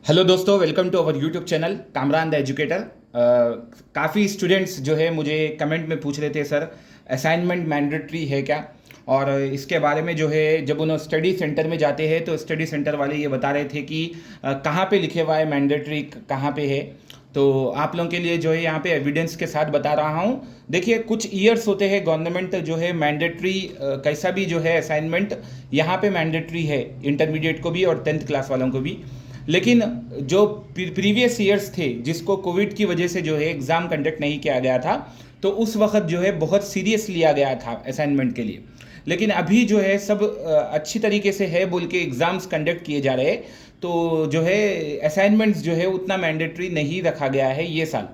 Hello दोस्तों, welcome to our YouTube channel Kamran the educator. काफ़ी students जो है मुझे कमेंट में पूछ रहे थे, सर असाइनमेंट मैंडेटरी है क्या? और इसके बारे में जो है जब उन्होंने स्टडी सेंटर में जाते हैं तो स्टडी सेंटर वाले ये बता रहे थे कि कहाँ पे लिखे हुआ है मैंडेटरी, कहाँ पे है। तो आप लोगों के लिए जो है यहाँ पे एविडेंस के साथ बता रहा हूँ। देखिए, कुछ ईयर्स होते हैं गवर्नमेंट जो है मैंडेटरी कैसा भी जो है असाइनमेंट यहाँ पे मैंडेटरी है, इंटरमीडिएट को भी और 10th क्लास वालों को भी। लेकिन जो प्रीवियस ईयर्स थे जिसको कोविड की वजह से जो है एग्ज़ाम कंडक्ट नहीं किया गया था, तो उस वक्त जो है बहुत सीरियस लिया गया था असाइनमेंट के लिए। लेकिन अभी जो है सब अच्छी तरीके से है बोल के एग्ज़ाम्स कंडक्ट किए जा रहे हैं, तो जो है असाइनमेंट्स जो है उतना मैंडेटरी नहीं रखा गया है ये साल।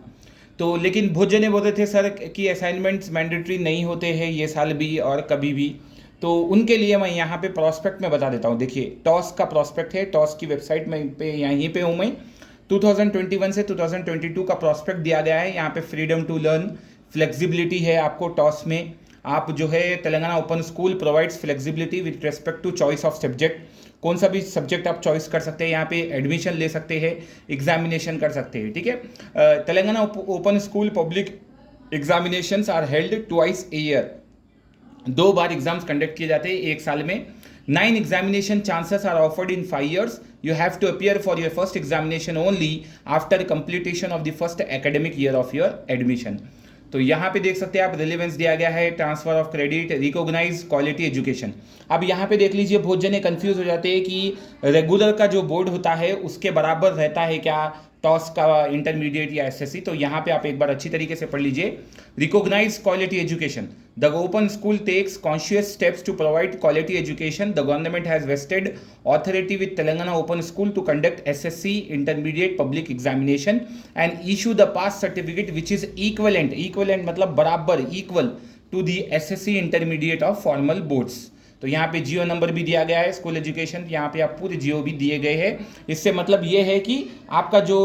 तो लेकिन बहुत जने बोल रहे थे सर कि असाइनमेंट्स मैंडेटरी नहीं होते हैं ये साल भी और कभी भी। तो उनके लिए मैं यहाँ पे प्रॉस्पेक्ट में बता देता हूँ। देखिए, टॉस का प्रॉस्पेक्ट है, टॉस की वेबसाइट में पे यहीं पे हूँ मैं। 2021 से 2022 का प्रॉस्पेक्ट दिया गया है यहाँ पे। फ्रीडम टू लर्न, फ्लेक्सिबिलिटी है आपको टॉस में। आप जो है Telangana open school provides flexibility with respect to choice of subject. कौन सा भी सब्जेक्ट आप चॉइस कर सकते हैं, यहाँ पे एडमिशन ले सकते हैं, एग्जामिनेशन कर सकते हैं, ठीक है। Telangana open school public examinations are held twice a year. 2 बार एग्जाम्स कंडक्ट किए जाते हैं एक साल में। 9 examination chances are offered in 5 years. You have to appear for your first examination only after completion of the first academic year of your admission. तो यहाँ पे देख सकते हैं आप, रिलेवेंस दिया गया है, transfer of credit, recognise quality education. अब यहाँ पे देख लीजिए, बहुत जने कंफ्यूज हो जाते हैं कि रेगुलर का जो बोर्ड होता है उसके बराबर रहता है क्या टॉस का इंटरमीडिएट या एसएससी। तो यहाँ पे आप एक बार अच्छी तरीके से पढ़ लीजिए। Recognise quality education, the open school takes conscious steps to provide quality education. The government has vested authority with Telangana open school to conduct SSC intermediate public examination and issue the pass certificate which is equivalent मतलब बराबर, equal to the SSC intermediate of formal boards. तो यहाँ पे जियो number भी दिया गया है, school education, यहाँ पे आप पूरे जियो भी दिए गए हैं। इससे मतलब ये है कि आपका जो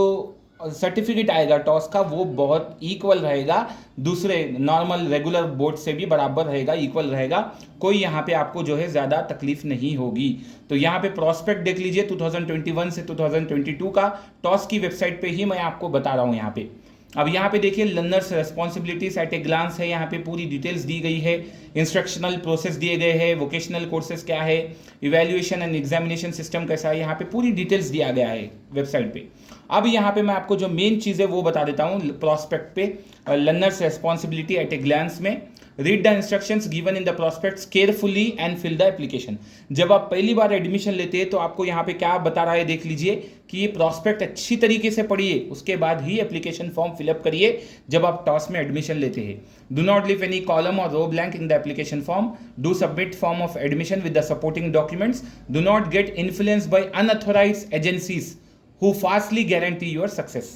सर्टिफिकेट आएगा टॉस का वो बहुत इक्वल रहेगा, दूसरे नॉर्मल रेगुलर बोर्ड से भी बराबर रहेगा, इक्वल रहेगा। कोई यहाँ पे आपको जो है ज़्यादा तकलीफ नहीं होगी। तो यहाँ पे प्रॉस्पेक्ट देख लीजिए 2021 से 2022 का, टॉस की वेबसाइट पे ही मैं आपको बता रहा हूँ यहाँ पे। अब यहाँ पे देखिए, learners responsibilities at a glance है, यहाँ पे पूरी डिटेल्स दी गई है, इंस्ट्रक्शनल प्रोसेस दिए गए हैं, वोकेशनल कोर्सेज क्या है, इवैल्यूएशन एंड एग्जामिनेशन सिस्टम कैसा है, यहाँ पे पूरी डिटेल्स दिया गया है वेबसाइट पे। अब यहाँ पे मैं आपको जो मेन चीज़ है वो बता देता हूँ प्रॉस्पेक्ट पे। Learners responsibility at a glance में, read the instructions given in the prospectus carefully and fill the application. जब आप पहली बार एडमिशन लेते हैं तो आपको यहाँ पे क्या बता रहा है, देख लीजिए कि ये प्रॉस्पेक्ट अच्छी तरीके से पढ़िए, उसके बाद ही एप्लीकेशन फॉर्म फिलअप करिए जब आप टॉस में एडमिशन लेते हैं। Do not leave any column और row blank in the application form. Do submit form of admission with the supporting documents. Do not get influenced by unauthorised agencies who fastly guarantee your success.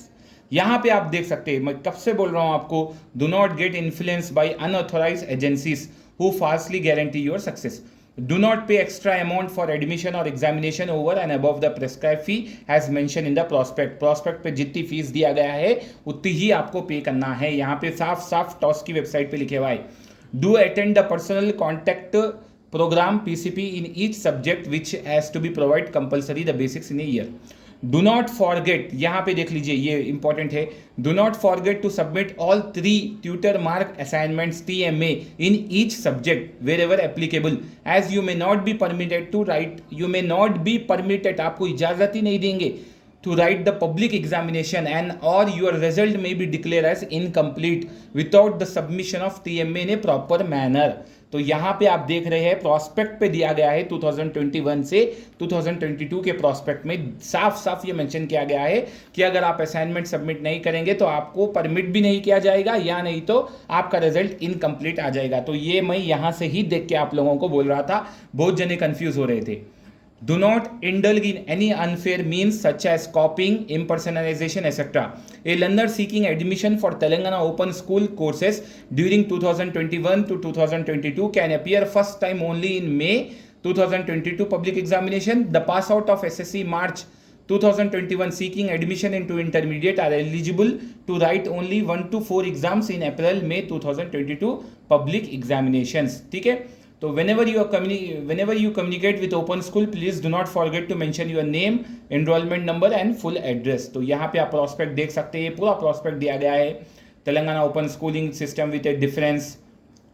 यहाँ पे आप देख सकते हैं, मैं कब से बोल रहा हूँ आपको, do not get influence by unauthorise agencies who fastly guarantee your success. Do not pay extra amount for admission और examination over and above the prescribe fee as mention in the prospect. Prospect पे जितनी fees दिया गया है उतनी ही आपको पे करना है। यहाँ पे साफ साफ टॉस की वेबसाइट पे लिखे हुआ है, do attend the personal contact programme PCP in each subject which has to be provide compulsory the basics in a year. Do not forget, यहाँ पे देख लीजिए ये इंपॉर्टेंट है, do not forget to submit all 3 tutor mark assignments TMA in each subject wherever applicable as you may not be permitted to write, you may not be permitted, आपको इजाजत ही नहीं देंगे to write the public examination and or your result may be declared as incomplete without the submission of TMA in a proper manner। तो यहाँ पे आप देख रहे हैं प्रॉस्पेक्ट पे दिया गया है 2021 से 2022 के प्रॉस्पेक्ट में साफ साफ ये मेंशन किया गया है कि अगर आप असाइनमेंट सबमिट नहीं करेंगे तो आपको परमिट भी नहीं किया जाएगा, या नहीं तो आपका रिजल्ट इनकम्प्लीट आ जाएगा। तो ये मैं यहाँ से ही देख के आप लोगों को बोल रहा था, बहुत जने कंफ्यूज हो रहे थे। Do not indulge in any unfair means such as copying, impersonalization, etc. A learner seeking admission for Telangana Open School courses during 2021 to 2022 can appear first time only in May 2022 public examination. The pass out of SSC March 2021 seeking admission into intermediate are eligible to write only 1 to 4 exams in April May 2022 public examinations। ठीक है, तो whenever you communicate with open school, please do not forget to mention your name, enrollment number and full address. तो यहाँ पे आप prospect देख सकते हैं, पूरा प्रॉस्पेक्ट दिया गया है, Telangana open schooling system with A difference,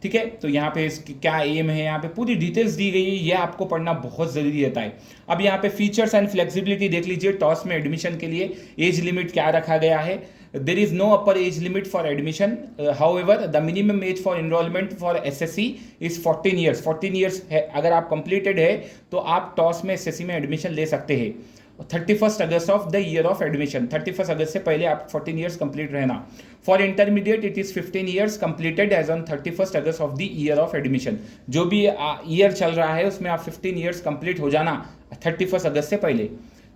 ठीक है। तो यहाँ पे इसकी क्या एम है, यहाँ पे पूरी डिटेल्स दी गई है, ये आपको पढ़ना बहुत ज़रूरी रहता है। अब यहाँ पे फीचर्स एंड फ्लेक्सिबिलिटी देख लीजिए, टॉस में एडमिशन के लिए एज लिमिट क्या रखा गया है। There is no upper age limit for admission, however the minimum age for enrolment for SSC is 14 years. 14 years है, अगर आप कंप्लीटेड है तो आप टॉस में एसएससी में एडमिशन ले सकते हैं 31 August of the year of admission. 31 अगस्त से पहले आप 14 ईयर्स कंप्लीट रहना। For intermediate it is 15 years completed age on 31 August of the year of admission. जो भी ईयर चल रहा है उसमें आप 15 ईयर्स कंप्लीट हो जाना 31 अगस्त से पहले।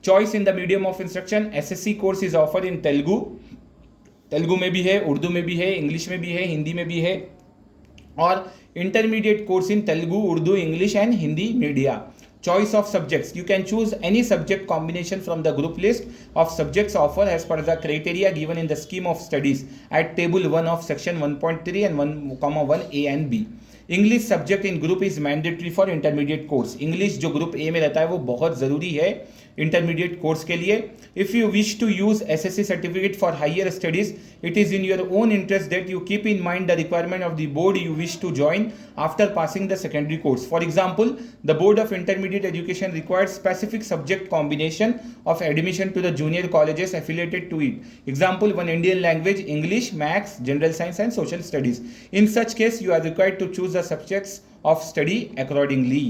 Choice in the medium of instruction, SSC course is offer in Telugu में भी है, उर्दू में भी है, इंग्लिश में भी है, हिंदी में भी है, और intermediate course in Telugu, Urdu, English and Hindi media. Choice of subjects, you can choose any subject combination from the group list of subjects offered as per the criteria given in the scheme of studies at table 1 of section 1.3 and 1,1 A and B. English subject in group is mandatory for intermediate course. English जो group A में रहता है वो बहुत ज़रूरी है intermediate course के लिए। If you wish to use SSC certificate for higher studies, it is in your own interest that you keep in mind the requirement of the board you wish to join after passing the secondary course. For example, the Board of Intermediate Education requires specific subject combination of admission to the junior colleges affiliated to it. Example, one Indian language, English, Maths, General Science and Social Studies. In such case, you are required to choose the subjects of study accordingly.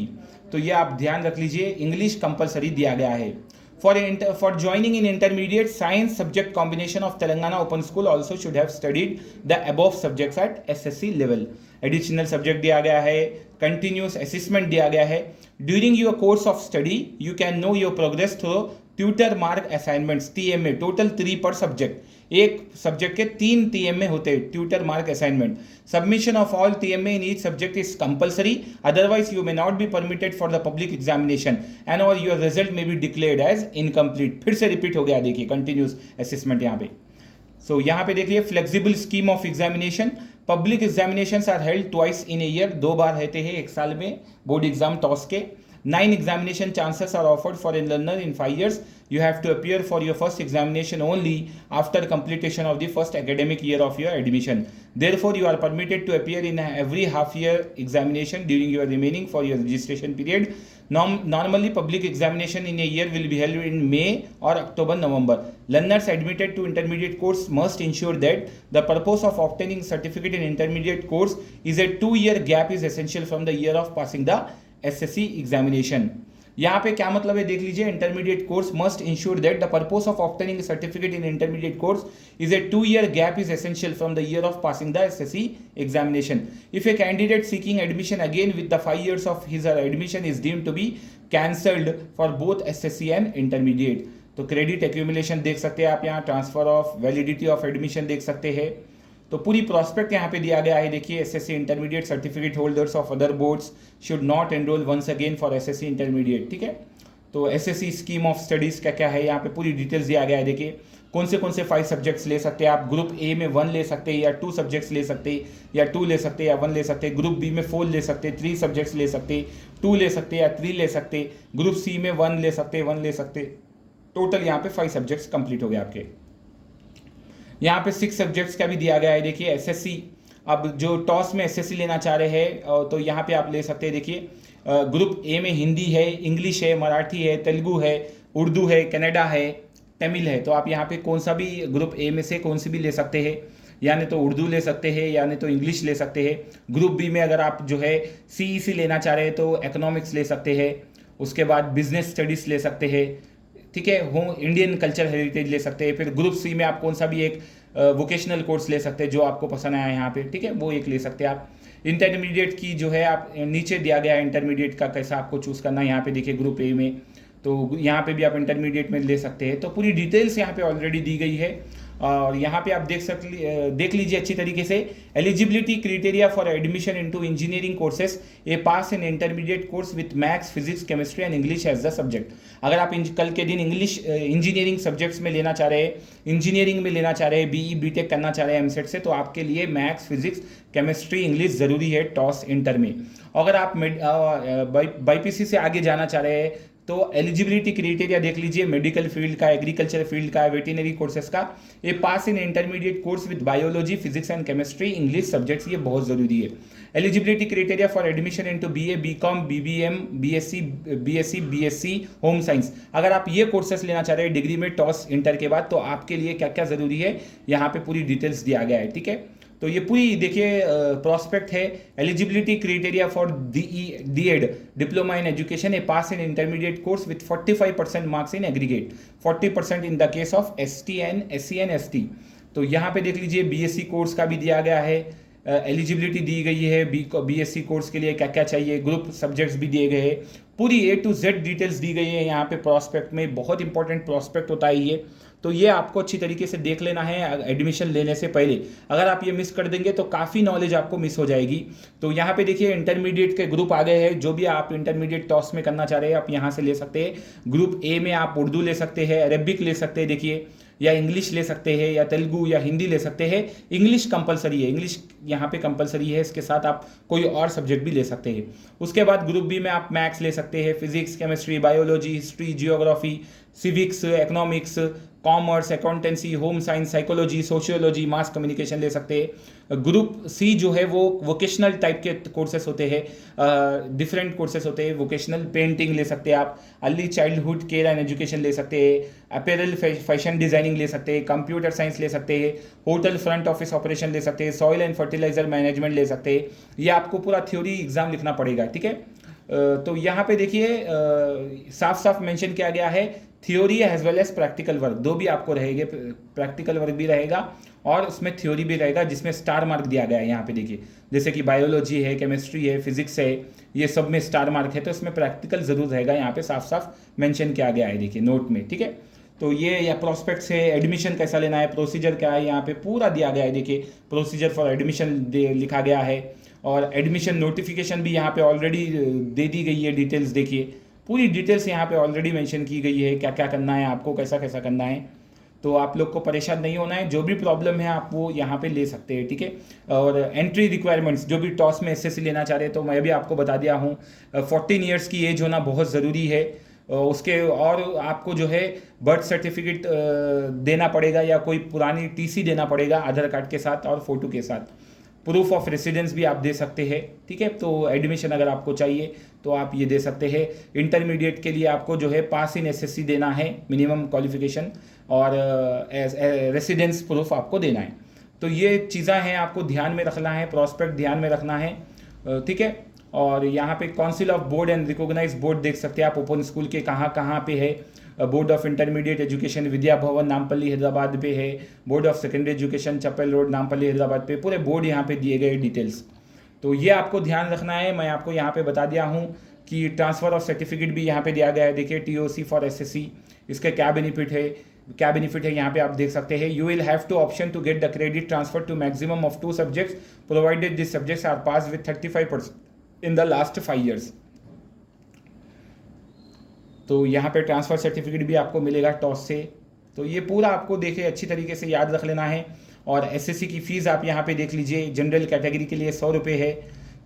तो ये आप ध्यान रख लीजिए, English compulsory दिया गया है। For joining in intermediate, science subject combination of Telangana Open School also should have studied the above subjects at SSC level. Additional subject दिया गया है, continuous assessment दिया गया है। During your course of study, you can know your progress through tutor mark assignments, TMA, total 3 per subject. एक subject के 3 TMA होते हैं, tutor mark assignment. Submission of all TMA in each subject is compulsory, otherwise you may not be permitted for the public examination and और your result may be declared as incomplete. फिर से repeat हो गया, देखिए continuous assessment यहाँ पे। सो यहाँ पे देखिए flexible scheme of examination. Public examinations are held twice in a year, 2 बार रहते हैं एक साल में बोर्ड एग्जाम टॉस के। 9 examination chances are offered for a learner in 5 years. You have to appear for your first examination only after completion of the first academic year of your admission. Therefore, you are permitted to appear in every half-year examination during your remaining for your registration period. Normally, public examination in a year will be held in May or October, November. Learners admitted to intermediate course must ensure that the purpose of obtaining certificate in intermediate course is a 2-year gap is essential from the year of passing the SSC examination. यहाँ पे क्या मतलब है देख लीजिए, intermediate course must ensure that the purpose of obtaining certificate in intermediate course is a 2-year gap is essential from the year of passing the SSC examination. If a candidate seeking admission again with the 5 years of his admission is deemed to be cancelled for both SSC and intermediate. तो credit accumulation देख सकते हैं आप, यहाँ transfer of validity of admission देख सकते हैं। तो पूरी प्रॉस्पेक्ट यहाँ पे दिया गया है, देखिए SSC intermediate certificate holders of other boards should not enrol once again for SSC intermediate, ठीक है। तो एसएससी स्कीम ऑफ स्टडीज़ क्या क्या है यहाँ पे पूरी डिटेल्स दिया गया है। देखिए कौन से 5 सब्जेक्ट्स ले सकते हैं आप। ग्रुप ए में 1 ले सकते हैं या 2 सब्जेक्ट्स ले सकते हैं या 2 ले सकते हैं या 1 ले सकते हैं। ग्रुप बी में 4 ले सकते हैं, 3 सब्जेक्ट्स ले सकते हैं, 2 ले सकते हैं या 3 ले सकते हैं। ग्रुप सी में 1 ले सकते हैं, 1 ले सकते। टोटल यहाँ पे 5 सब्जेक्ट्स कंप्लीट हो गए आपके। यहाँ पे 6 सब्जेक्ट्स का भी दिया गया है। देखिए एसएससी, अब जो टॉस में एसएससी लेना चाह रहे हैं तो यहाँ पे आप ले सकते हैं। देखिए ग्रुप ए में हिंदी है, इंग्लिश है, मराठी है, तेलुगु है, उर्दू है, कन्नड़ा है, तमिल है। तो आप यहाँ पे कौन सा भी ग्रुप ए में से कौन सी भी ले सकते हैं, यानी तो उर्दू ले सकते हैं या नहीं तो इंग्लिश ले सकते हैं। ग्रुप बी में अगर आप जो है CEC लेना चाह रहे हैं तो इकोनॉमिक्स ले सकते हैं, उसके बाद बिजनेस स्टडीज़ ले सकते हैं, ठीक है, हो इंडियन कल्चर हेरिटेज ले सकते हैं। फिर ग्रुप सी में आप कौन सा भी एक वोकेशनल कोर्स ले सकते हैं जो आपको पसंद आया यहाँ पे, ठीक है, वो एक ले सकते हैं आप। इंटरमीडिएट की जो है आप नीचे दिया गया है इंटरमीडिएट का कैसा आपको चूज़ करना है। यहाँ पे देखिए ग्रुप ए में तो यहाँ पे भी आप इंटरमीडिएट में ले सकते हैं। तो पूरी डिटेल्स यहाँ पे ऑलरेडी दी गई है और यहाँ पे आप देख लीजिए अच्छी तरीके से। Eligibility criteria for admission into engineering courses, a pass in intermediate course with maths, physics, chemistry and English as the subject. अगर आप कल के दिन इंग्लिश इंजीनियरिंग सब्जेक्ट्स में लेना चाह रहे हैं, इंजीनियरिंग में लेना चाह रहे हैं, बीई बीटेक करना चाह रहे हैं एमसेट से, तो आपके लिए मैथ्स, फिजिक्स, केमिस्ट्री, इंग्लिश ज़रूरी है टॉस इंटर में। अगर आप बाईपीसी से आगे जाना चाह रहे हैं तो एलिजिबिलिटी क्राइटेरिया देख लीजिए, मेडिकल फील्ड का, एग्रीकल्चर फील्ड का, वेटरनरी कोर्सेज का, ये pass in intermediate course with biology, physics and chemistry, English subjects, ये बहुत ज़रूरी है। Eligibility criteria for admission into BA, BCom, BBM, BSc, home science. अगर आप ये कोर्सेज लेना चाह रहे हैं डिग्री में टॉस इंटर के बाद, तो आपके लिए क्या क्या ज़रूरी है यहाँ पे पूरी डिटेल्स दिया गया है, ठीक है। तो ये पूरी देखिए प्रॉस्पेक्ट है। Eligibility criteria for DEd, diploma in education, a pass in intermediate course with 45% marks in aggregate, 40% in the case of ST and SC and ST. तो यहाँ पे देख लीजिए बीएससी कोर्स का भी दिया गया है, एलिजिबिलिटी दी गई है बीएससी कोर्स के लिए क्या क्या चाहिए, ग्रुप सब्जेक्ट्स भी दिए गए हैं, पूरी A to Z डिटेल्स दी गई है यहाँ पे प्रॉस्पेक्ट में। बहुत इंपॉर्टेंट प्रॉस्पेक्ट होता है ये, तो ये आपको अच्छी तरीके से देख लेना है एडमिशन लेने से पहले। अगर आप ये मिस कर देंगे तो काफ़ी नॉलेज आपको मिस हो जाएगी। तो यहाँ पे देखिए इंटरमीडिएट के ग्रुप आ गए हैं, जो भी आप इंटरमीडिएट टॉस में करना चाह रहे हैं आप यहाँ से ले सकते हैं। ग्रुप ए में आप उर्दू ले सकते हैं, अरबिक ले सकते हैं देखिए, या इंग्लिश ले सकते हैं, या तेलुगु या हिंदी ले सकते हैं। इंग्लिश कंपलसरी है, इंग्लिश यहाँ पे कंपलसरी है, इसके साथ आप कोई और सब्जेक्ट भी ले सकते हैं। उसके बाद ग्रुप बी में आप मैथ्स ले सकते हैं, physics, chemistry, biology, history, geography, civics, economics, commerce, accountancy, home science, psychology, sociology, mass communication ले सकते हैं। ग्रुप सी जो है वो वोकेशनल टाइप के कोर्सेस होते हैं, डिफरेंट कोर्सेस होते हैं। वोकेशनल पेंटिंग ले सकते हैं आप, early childhood care and education ले सकते हैं, अपैरल फैशन डिजाइनिंग ले सकते हैं, कंप्यूटर साइंस ले सकते हैं, होटल फ्रंट ऑफिस ऑपरेशन ले सकते हैं, सॉइल एंड फर्टिलाइजर मैनेजमेंट ले सकते हैं। ये आपको पूरा थ्योरी एग्जाम लिखना पड़ेगा, ठीक है। तो यहाँ पे देखिए साफ साफ मेंशन किया गया है, theory as well as practical work, दो भी आपको रहेंगे, प्रैक्टिकल वर्क भी रहेगा और उसमें थ्योरी भी रहेगा, जिसमें स्टार मार्क दिया गया है यहाँ पे देखिए। जैसे कि बायोलॉजी है, केमिस्ट्री है, फिजिक्स है, ये सब में स्टार मार्क है, तो इसमें प्रैक्टिकल जरूर रहेगा, यहाँ पे साफ साफ मेंशन किया गया है देखिए नोट में, ठीक है। तो ये या प्रोस्पेक्ट्स है, एडमिशन कैसा लेना है, प्रोसीजर क्या है, यहाँ पे पूरा दिया गया है देखिए। प्रोसीजर फॉर एडमिशन लिखा गया है और एडमिशन नोटिफिकेशन भी यहाँ पे ऑलरेडी दे दी गई है, डिटेल्स देखिए, पूरी डिटेल्स यहाँ पे ऑलरेडी मेंशन की गई है, क्या क्या करना है आपको, कैसा कैसा करना है। तो आप लोग को परेशान नहीं होना है, जो भी प्रॉब्लम है आप वो यहाँ पे ले सकते हैं, ठीक है। और एंट्री रिक्वायरमेंट्स, जो भी टॉस में एसएससी लेना चाह रहे हैं, तो मैं भी आपको बता दिया हूँ 14 ईयर्स की एज होना बहुत ज़रूरी है। उसके और आपको जो है बर्थ सर्टिफिकेट देना पड़ेगा या कोई पुरानी टीसी देना पड़ेगा आधार कार्ड के साथ और फोटो के साथ। प्रूफ ऑफ रेसिडेंस भी आप दे सकते हैं, ठीक है। तो एडमिशन अगर आपको चाहिए तो आप ये दे सकते हैं। इंटरमीडिएट के लिए आपको जो है पास इन एसएससी देना है, मिनिमम क्वालिफिकेशन, और रेसिडेंस प्रूफ आपको देना है। तो ये चीज़ें हैं, आपको ध्यान में रखना है, प्रॉस्पेक्ट ध्यान में रखना है, ठीक है। और यहाँ पे council of board and recognise board देख सकते हैं आप, ओपन स्कूल के कहाँ कहाँ पे है। Board of intermediate education Vidya Bhavan Nampally Hyderabad पे है, board of secondary education chappal road Nampally Hyderabad पे, पूरे बोर्ड यहाँ पे दिए गए डिटेल्स। तो ये आपको ध्यान रखना है। मैं आपको यहाँ पे बता दिया हूँ कि ट्रांसफ़र ऑफ सर्टिफिकेट भी यहाँ पे दिया गया है देखिए, TOC फॉर SSC, इसका क्या बेनिफिट है यहाँ पे आप देख सकते हैं। You will have two option to get the credit transfer to maximum of 2 subjects provided this subjects are pass with 35% in the last 5 years। तो यहाँ पे ट्रांसफ़र सर्टिफिकेट भी आपको मिलेगा टॉस से। तो ये पूरा आपको देखिए अच्छी तरीके से याद रख लेना है। और एसएससी की फ़ीस आप यहाँ पे देख लीजिए, जनरल कैटेगरी के लिए 100 रुपये है,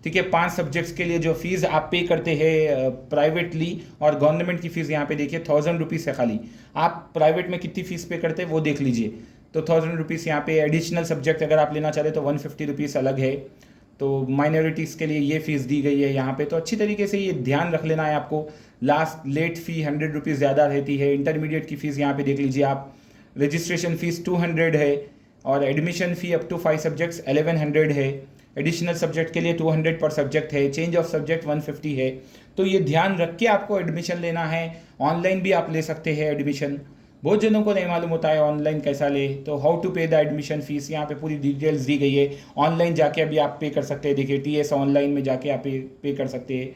ठीक है। 5 सब्जेक्ट्स के लिए जो फीस आप पे करते हैं प्राइवेटली, और गवर्नमेंट की फ़ीस यहाँ पे देखिए 1000 रुपीज़ है खाली। आप प्राइवेट में कितनी फ़ीस पे करते हैं वो देख लीजिए। तो 1000 रुपीज़ यहाँ पे। एडिशनल सब्जेक्ट अगर आप लेना चाहते हैं तो 150 रुपीज़ अलग है। तो माइनॉरिटीज़ के लिए ये फ़ीस दी गई है यहाँ पे। तो अच्छी तरीके से ये ध्यान रख लेना है आपको। लास्ट लेट फ़ी 100 रुपीज़ ज़्यादा रहती है। इंटरमीडिएट की फ़ीस यहाँ पे देख लीजिए आप, रजिस्ट्रेशन फ़ीस 200 है, और admission fee up to 5 subjects 1100 है। एडिशनल सब्जेक्ट के लिए 200 पर सब्जेक्ट है। चेंज ऑफ सब्जेक्ट 150 है। तो ये ध्यान रख के आपको एडमिशन लेना है। ऑनलाइन भी आप ले सकते हैं एडमिशन। बहुत जनों को नहीं मालूम होता है ऑनलाइन कैसा ले, तो हाउ टू पे द एडमिशन फीस, यहाँ पे पूरी डिटेल्स दी गई है। ऑनलाइन जाके अभी आप पे कर सकते हैं। देखिए TS ऑनलाइन में जाके आप पे कर सकते हैं,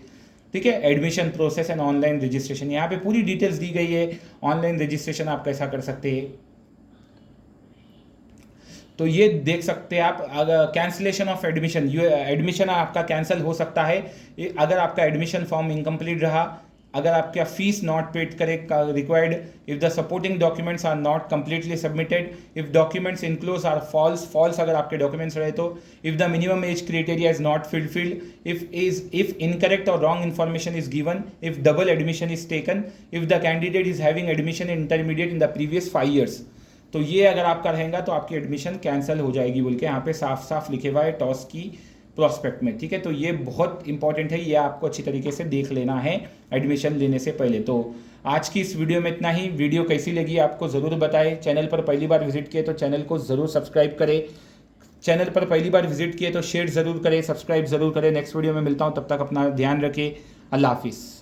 ठीक है। Admission process and online registration, यहाँ पे पूरी डिटेल्स दी गई है, ऑनलाइन रजिस्ट्रेशन आप कैसा कर सकते हैं। तो ये देख सकते हैं आप। अगर कैंसिलेशन ऑफ एडमिशन, एडमिशन आपका कैंसिल हो सकता है अगर आपका एडमिशन फॉर्म इनकम्प्लीट रहा, अगर आपका फीस नॉट पेड करे required, if the supporting documents are not completely submitted, if documents enclose are false अगर आपके डॉक्यूमेंट्स रहे तो, if the minimum age criteria is not fulfilled, if incorrect और wrong information is given, if double admission is taken, if the candidate is having admission in intermediate in the previous 5 years। तो ये अगर आपका रहेगा तो आपकी admission cancel हो जाएगी बोल के यहाँ पे साफ साफ लिखे हुआ है टॉस की प्रोस्पेक्ट में, ठीक है। तो ये बहुत इंपॉर्टेंट है, ये आपको अच्छी तरीके से देख लेना है एडमिशन लेने से पहले। तो आज की इस वीडियो में इतना ही। वीडियो कैसी लगी आपको ज़रूर बताएं। चैनल पर पहली बार विजिट किए तो चैनल को ज़रूर सब्सक्राइब करें, चैनल पर पहली बार विजिट किए तो शेयर ज़रूर करें, सब्सक्राइब ज़रूर करें। नेक्स्ट वीडियो में मिलता हूँ, तब तक अपना ध्यान रखें। अल्लाह हाफिज़।